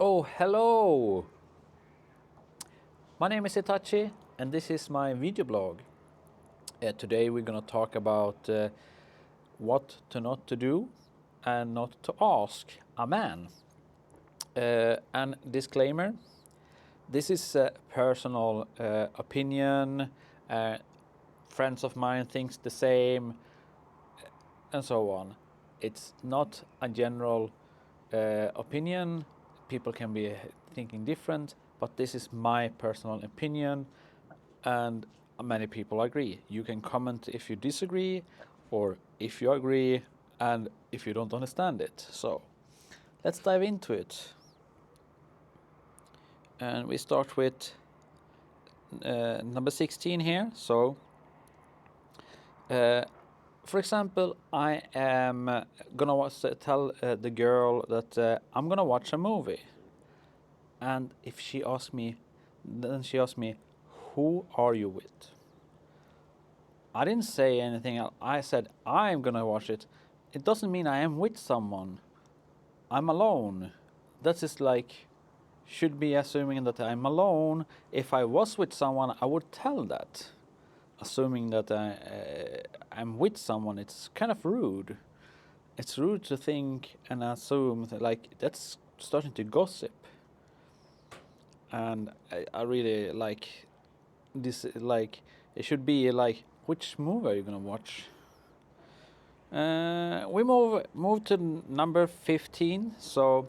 Oh, hello! My name is Itachi, and this is my video blog. Today we're gonna talk about what to not to do and not to ask a man. And disclaimer: this is a personal opinion. Friends of mine thinks the same, and so on. It's not a general opinion. People can be thinking different, but this is my personal opinion, and many people agree. You can comment if you disagree, or if you agree, and if you don't understand it. So let's dive into it. And we start with number 16 here. So, for example, I am gonna tell the girl that I'm gonna watch a movie. And if she asks me, then she asks me, who are you with? I didn't say anything else. I said, I'm gonna watch it. It doesn't mean I am with someone. I'm alone. That is like, should be assuming that I'm alone. If I was with someone, I would tell that. Assuming that I'm with someone, it's kind of rude. It's rude to think and assume that, like, that's starting to gossip. And I really like this. Like, it should be like, which movie are you gonna watch? We move to number 15. So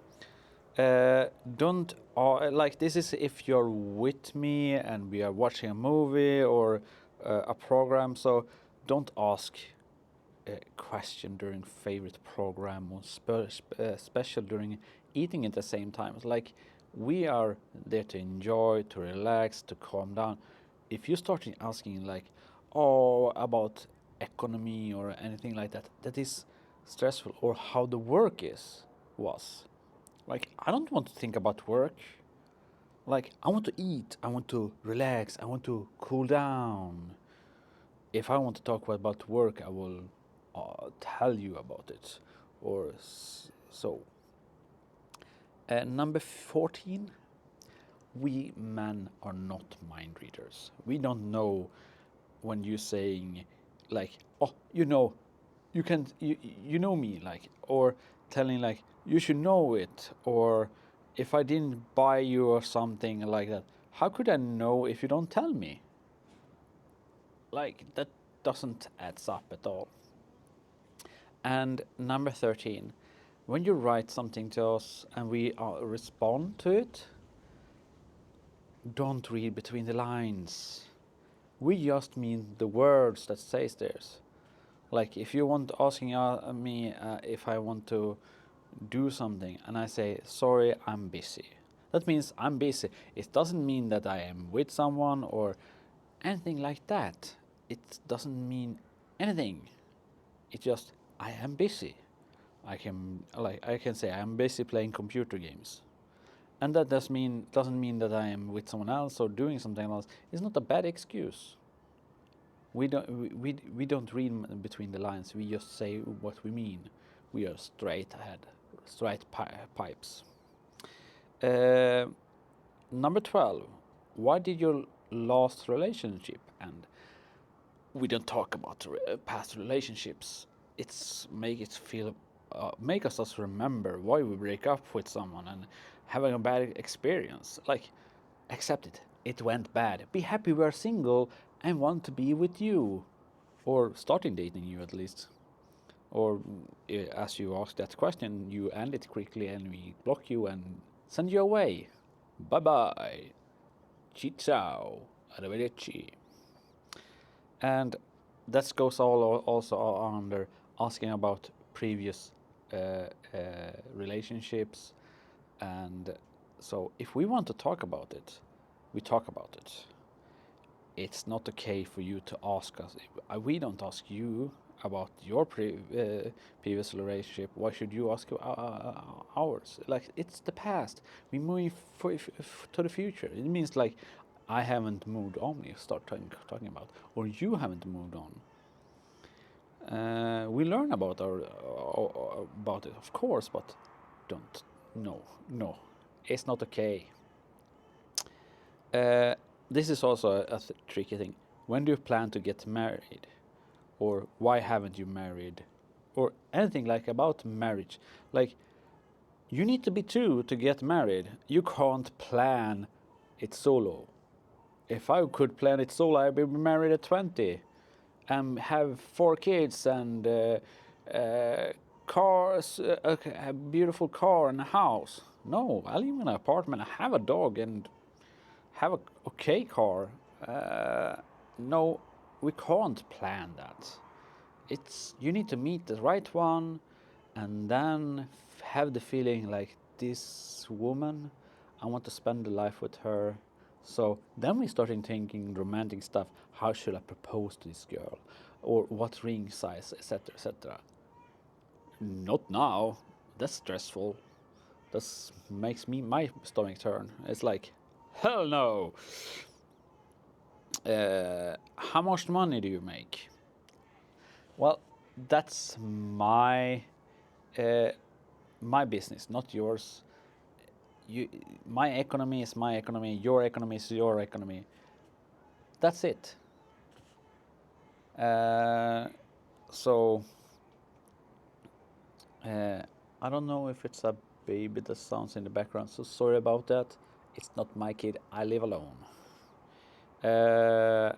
don't like, this is if you're with me and we are watching a movie or a program. So don't ask a question during favorite program or special during eating at the same time. It's like, we are there to enjoy, to relax, to calm down. If you start asking like, oh, about economy or anything like that, that is stressful, or how the work was. Like, I don't want to think about work. Like, I want to eat, I want to relax, I want to cool down. If I want to talk about work, I will tell you about it. Or so. Number 14, we men are not mind readers. We don't know when you're saying, like, oh, you can, you know me, like, or telling like, you should know it, or if I didn't buy you or something like that, how could I know if you don't tell me? Like, that doesn't adds up at all. And number 13, when you write something to us and we respond to it, don't read between the lines. We just mean the words that says there. Like, if you want asking me if I want to do something and I say, sorry, I'm busy. That means I'm busy. It doesn't mean that I am with someone or anything like that. It doesn't mean anything. It's just, I am busy. I can say I'm busy playing computer games. And that doesn't mean that I am with someone else or doing something else. It's not a bad excuse. We don't read between the lines. We just say what we mean. We are straight ahead, straight pipes. Number 12. Why did your last relationship end? We don't talk about past relationships. It's make us remember why we break up with someone and having a bad experience. Like, accept it. It went bad. Be happy we are single and want to be with you, or starting dating you at least. Or as you ask that question, you end it quickly and we block you and send you away. Bye bye. Ciao. Arrivederci. And that goes also under asking about previous relationships. And so if we want to talk about it, we talk about it. It's not okay for you to ask us. We don't ask you about your previous relationship. Why should you ask ours? Like, it's the past. We move to the future. It means like, I haven't moved on. You start talking about, or you haven't moved on. We learn about about it, of course, but don't. No. It's not okay. This is also a tricky thing. When do you plan to get married? Or why haven't you married? Or anything like about marriage. Like, you need to be two to get married. You can't plan it solo. If I could plan it solo, I'd be married at 20 and have 4 kids and cars, a beautiful car and a house. No, I live in an apartment. I have a dog and have a okay car. No, we can't plan that. It's you need to meet the right one, and then have the feeling like this woman, I want to spend the life with her. So then we starting thinking romantic stuff. How should I propose to this girl, or what ring size, etc., etc. Not now. That's stressful. That makes me my stomach turn. It's like, hell no. How much money do you make? Well, that's uh, my business, not yours. You, my economy is my economy. Your economy is your economy. That's it. Uh, so I don't know if it's a baby that sounds in the background. So sorry about that. It's not my kid. I live alone. Uh,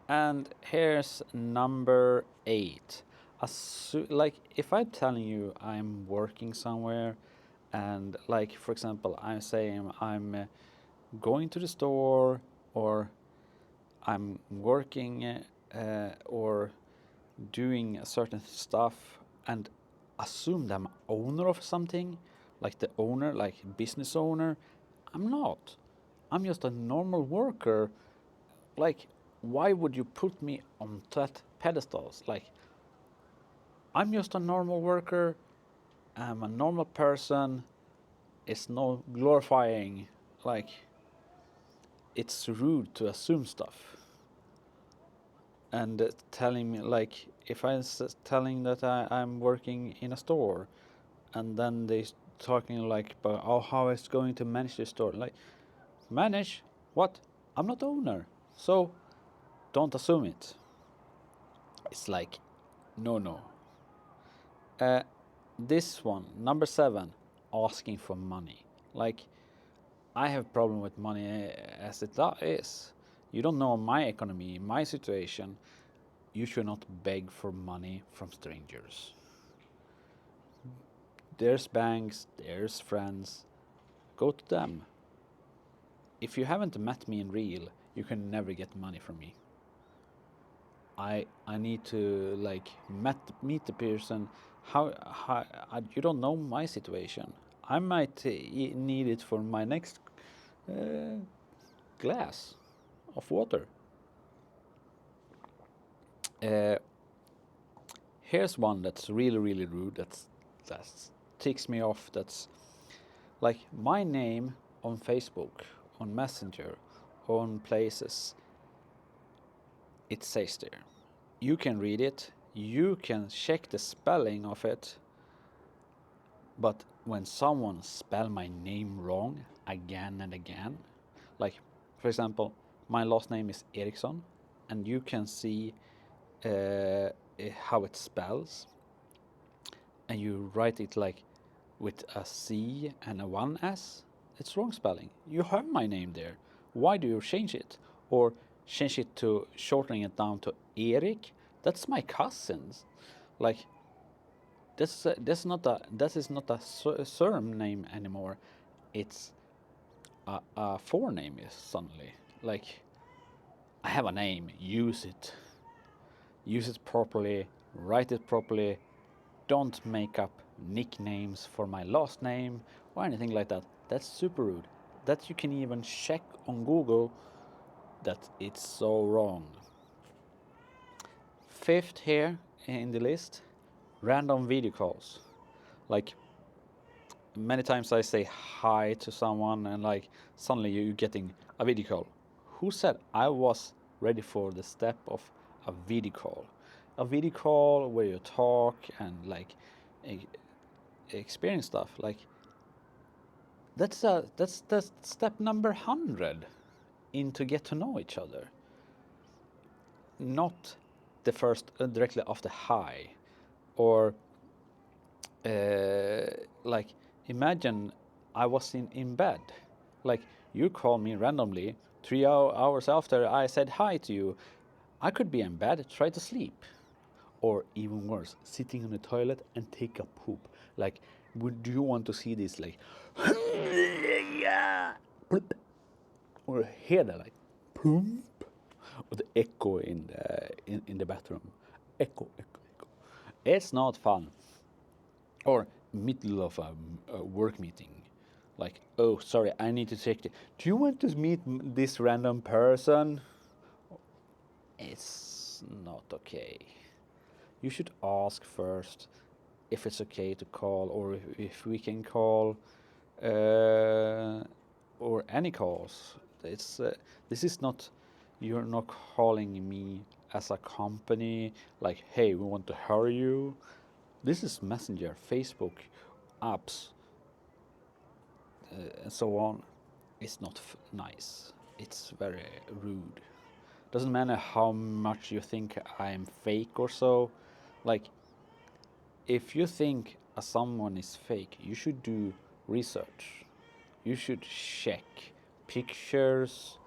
and here's number 8. Like if I'm telling you I'm working somewhere, and like for example I'm saying I'm going to the store, or I'm working or doing a certain stuff, and assume that I'm owner of something, like the owner, like business owner. I'm not. I'm just a normal worker. Like, why would you put me on that pedestals? Like, I'm just a normal worker. I'm a normal person. It's no glorifying. Like, it's rude to assume stuff. And telling me, like, if I'm telling that I'm working in a store, and then they talking like about, oh, how it's going to manage the store. Like, manage what? I'm not owner, so don't assume it. It's like, no, no. Uh, this one, number 7, asking for money. Like, I have problem with money as it is. You don't know my economy, my situation. You should not beg for money from strangers. There's banks, there's friends. Go to them. If you haven't met me in real, you can never get money from me. I need to like meet the person. How you don't know my situation. I might need it for my next uh, glass of water. Uh, Here's one that's really rude. That ticks me off. That's like my name on Facebook, on Messenger, on places. It says there. You can read it. You can check the spelling of it. But when someone spell my name wrong again and again, like for example, my last name is Eriksson, and you can see how it spells, and you write it like with a C and a 1S, it's wrong spelling. You have my name there. Why do you change it? Or change it to shortening it down to Erik? That's my cousin's. Like that is not a surname anymore. It's a forename is suddenly. Like, I have a name, use it. Use it properly, write it properly. Don't make up nicknames for my last name or anything like that. That's super rude. That you can even check on Google that it's so wrong. 5th here in the list, random video calls. Like, many times I say hi to someone, and like suddenly you're getting a video call. Who said I was ready for the step of a video call? A video call where you talk and like experience stuff. Like, That's step number 100 into get to know each other. Not the first directly after hi, or like imagine I was in bed, like you call me randomly 3 hours after I said hi to you. I could be in bed, try to sleep, or even worse, sitting on the toilet and take a poop. Like, would you want to see this, like, or hear that, like, poop, or the echo in the bathroom, echo, echo, echo. It's not fun. Or middle of a work meeting, like, oh, sorry, I need to check. Do you want to meet this random person? It's not okay. You should ask first if it's okay to call, or if we can call, or any calls. It's this is not, you're not calling me as a company, like, hey, we want to hire you. This is Messenger, Facebook, apps, and so on. It's not nice. It's very rude. Doesn't matter how much you think I'm fake or so. Like, if you think someone is fake, you should do research. You should check pictures,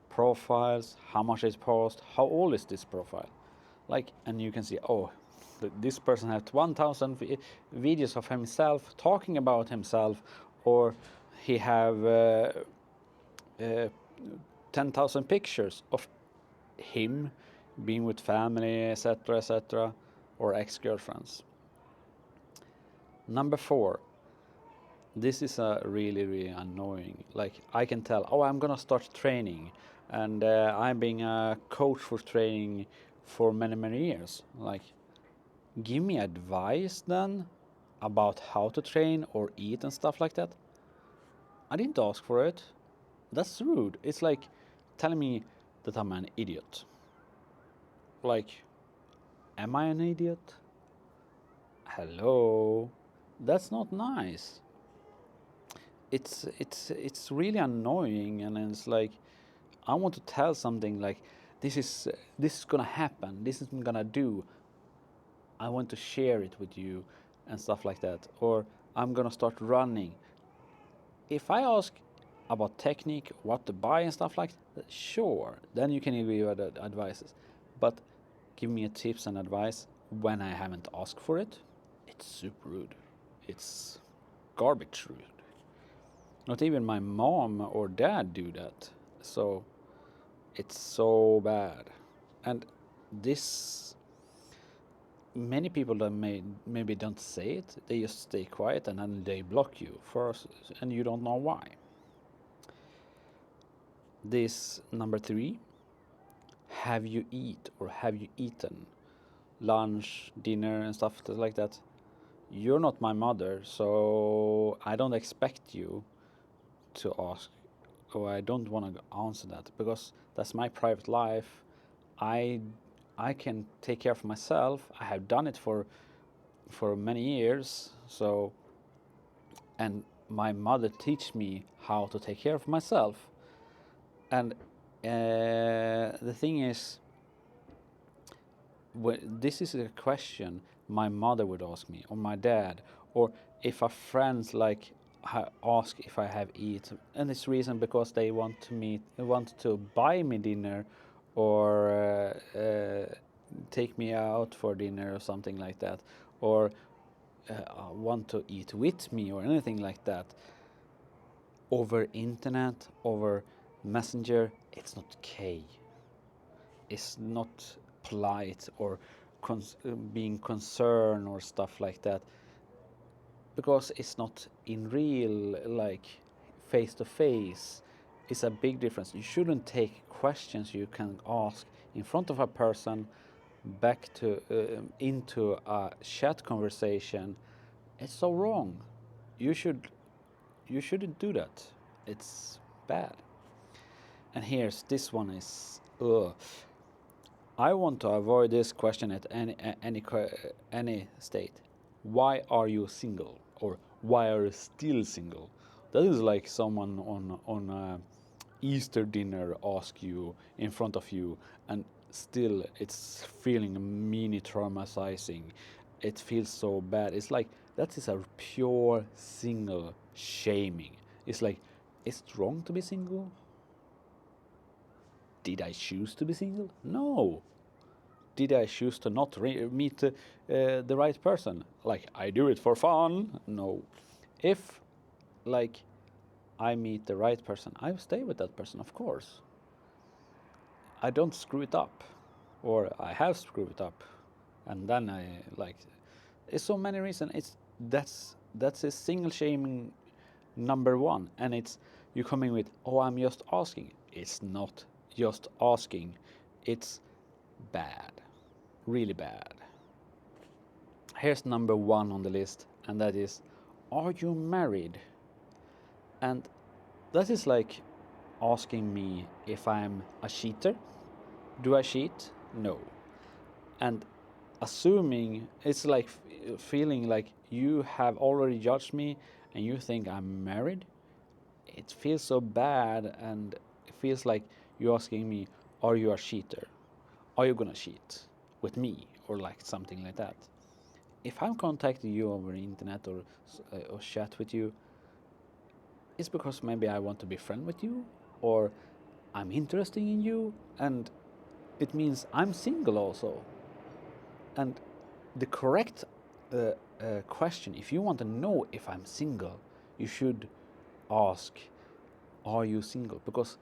profiles, how much is post, how old is this profile. Like, and you can see, oh, this person has 1,000 videos of himself talking about himself, or he have 10,000 pictures of him being with family, etc., etc., or ex-girlfriends. Number 4, this is a really annoying. Like, I can tell, oh, I'm gonna start training, and I'm being a coach for training for many years. Like, give me advice then about how to train or eat and stuff like that. I didn't ask for it. That's rude. It's like telling me that I'm an idiot. Like, am I an idiot? Hello? That's not nice. It's really annoying, and it's like, I want to tell something like, this is gonna happen, this is gonna do. I want to share it with you and stuff like that. Or I'm gonna start running. If I ask about technique, what to buy and stuff like that, sure, then you can give you advices. But give me a tips and advice when I haven't asked for it, it's super rude. It's garbage rude. Not even my mom or dad do that. So it's so bad. And this, many people that maybe don't say it, they just stay quiet and then they block you first, and you don't know why. This number 3, have you eaten lunch, dinner, and stuff like that? You're not my mother, so I don't expect you to ask, or I don't want to answer that, because that's my private life. I I can take care of myself. I have done it for many years. So, and my mother teach me how to take care of myself. And the thing is, this is a question my mother would ask me, or my dad, or if a friend like ask if I have eaten, and it's reason because they want to buy me dinner, or take me out for dinner or something like that, or want to eat with me or anything like that, over internet, over messenger, it's not okay. It's not polite, or being concerned or stuff like that, because it's not in real, like, face to face. It's a big difference. You shouldn't take questions you can ask in front of a person back to into a chat conversation. It's so wrong. You shouldn't do that. It's bad. And here's this one is, I want to avoid this question at any state. Why are you single? Or why are you still single? That is like someone on a Easter dinner ask you in front of you, and still it's feeling mini traumatizing. It feels so bad. It's like that is a pure single shaming. It's like, is it wrong to be single? Did I choose to be single? No. Did I choose to not meet the right person? Like, I do it for fun? No. If, like, I meet the right person, I stay with that person, of course. I don't screw it up, or I have screwed it up, and then I like. It's so many reasons. That's a single shaming number one, and it's you coming with, oh, I'm just asking. It's not just asking. It's bad, really bad. Here's number one on the list, and that is, are you married? And that is like asking me if I'm a cheater. Do I cheat? No. And assuming it's like feeling like you have already judged me and you think I'm married. It feels so bad, and it feels like you're asking me, are you a cheater? Are you gonna cheat with me, or like something like that? If I'm contacting you over the internet or chat with you, it's because maybe I want to be friend with you, or I'm interested in you, and it means I'm single also. And the correct question, if you want to know if I'm single, you should ask, are you single? Because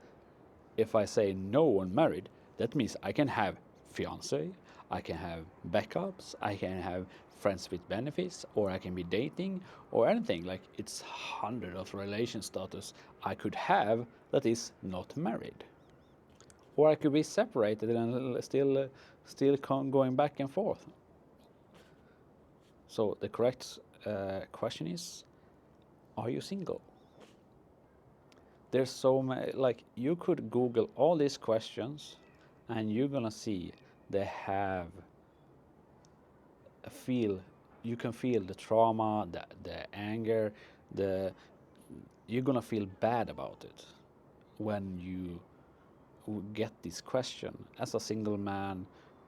if I say no, I'm married, that means I can have fiance, I can have backups, I can have friends with benefits, or I can be dating, or anything. Like, it's hundred of relation status I could have that is not married, or I could be separated and still going back and forth. So the correct question is, are you single? There's so many, like, you could Google all these questions, and you're gonna see they have a feel. You can feel the trauma, the anger, the you're gonna feel bad about it when you get this question as a single man,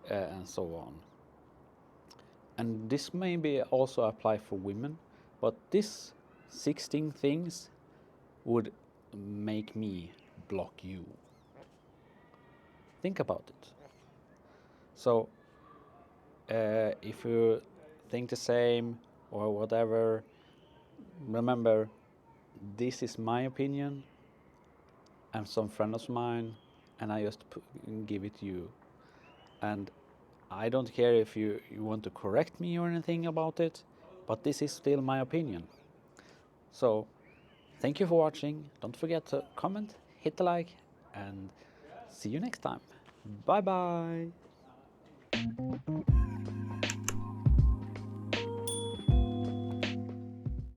and so on. And this maybe also apply for women, but this 16 things would make me block you. Think about it. So, if you think the same or whatever, remember, this is my opinion. I'm some friend of mine, and I just give it to you. And I don't care if you want to correct me or anything about it, but this is still my opinion. So, thank you for watching. Don't forget to comment, hit the like, and see you next time. Bye bye.